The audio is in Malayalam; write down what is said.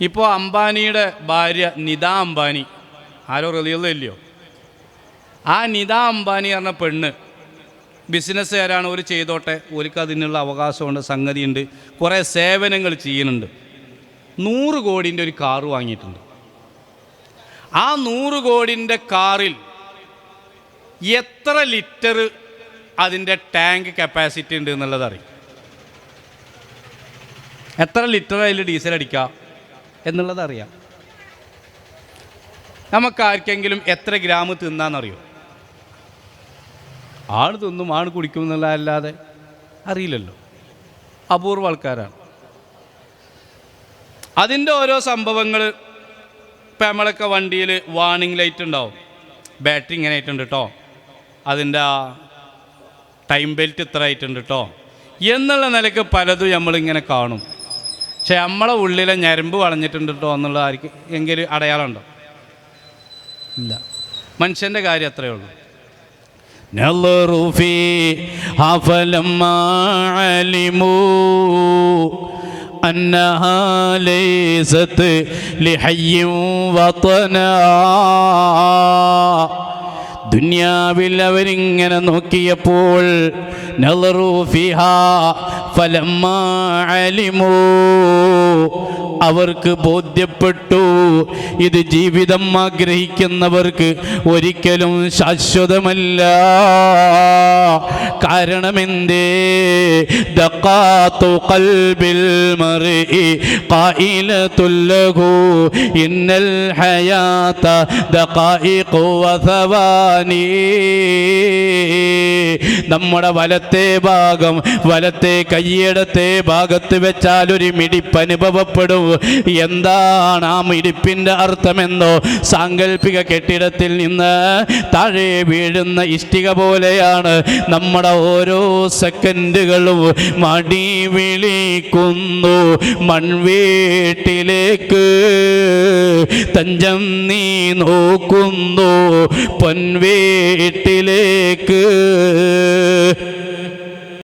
ഇപ്പോൾ അംബാനിയുടെ ഭാര്യ നിത അംബാനി, ആരോ റളിയല്ലോ, ആ നിത അംബാനി പറഞ്ഞ പെണ്ണ് ബിസിനസ്സുകാരാണ്. ഒരു ചെയ്തോട്ടെ, ഓർക്ക് അതിനുള്ള അവകാശമുണ്ട്, സംഗതിയുണ്ട്, കുറേ സേവനങ്ങൾ ചെയ്യുന്നുണ്ട്. 100 കോടിൻ്റെ ഒരു കാറ് വാങ്ങിയിട്ടുണ്ട്. ആ 100 കോടിൻ്റെ കാറിൽ എത്ര ലിറ്റർ അതിൻ്റെ ടാങ്ക് കപ്പാസിറ്റി ഉണ്ട് എന്നുള്ളത് അറിയും. എത്ര ലിറ്റർ അതിൽ ഡീസൽ അടിക്കാം എന്നുള്ളത് അറിയാം. നമുക്കാർക്കെങ്കിലും എത്ര ഗ്രാം തിന്നാന്നറിയോ? ആണ് തിന്നും ആണ് കുടിക്കും എന്നുള്ളതല്ലാതെ അറിയില്ലല്ലോ. അപൂർവ ആൾക്കാരാണ്. അതിൻ്റെ ഓരോ സംഭവങ്ങൾ ഇപ്പം നമ്മളൊക്കെ വണ്ടിയിൽ വാർണിംഗ് ലൈറ്റ് ഉണ്ടാവും, ബാറ്ററി ഇങ്ങനെ ആയിട്ടുണ്ട് കേട്ടോ, അതിൻ്റെ ടൈം ബെൽറ്റ് ഇത്ര ആയിട്ടുണ്ട് കേട്ടോ എന്നുള്ള നിലയ്ക്ക് പലതും നമ്മളിങ്ങനെ കാണും. പക്ഷെ നമ്മളെ ഉള്ളിലെ ഞരമ്പ് വളഞ്ഞിട്ടുണ്ട് കേട്ടോ എന്നുള്ള ആർക്ക് എങ്കിലും അടയാളമുണ്ടോ? ഇല്ല. മനുഷ്യൻ്റെ കാര്യം അത്രയേ ഉള്ളൂ. أنها ليست لحي وطنا. ദുനിയാവിൽ അവരിങ്ങനെ നോക്കിയപ്പോൾ നളറു ഫിഹാ ഫലമ്മാ അലിമൂ, അവർക്ക് ബോധ്യപ്പെട്ടു ഇത് ജീവിതം ആഗ്രഹിക്കുന്നവർക്ക് ഒരിക്കലും ശാശ്വതമല്ല. കാരണമെന്തേ? ദഖാതു ഖൽബിൽ മർഇ ഖായിലത്തുൽ ലഹു ഇന്നൽ ഹയാത ദഖായിഖു വസവാനി. നമ്മുടെ വലത്തെ ഭാഗം, വലത്തെ കയ്യിടത്തെ ഭാഗത്ത് വെച്ചാൽ ഒരു മിടിപ്പ് അനുഭവപ്പെടും. എന്താണ് ആ മിടിപ്പിൻ്റെ അർത്ഥമെന്നോ? സാങ്കല്പിക കെട്ടിടത്തിൽ നിന്ന് താഴെ വീഴുന്ന ഇഷ്ടിക പോലെയാണ് നമ്മുടെ ഓരോ സെക്കൻഡുകളും. മടി വിളിക്കുന്നു മൺവീട്ടിലേക്ക്, തഞ്ചം നീ നോക്കുന്നു പൊൻവീട്ടിലേക്ക്.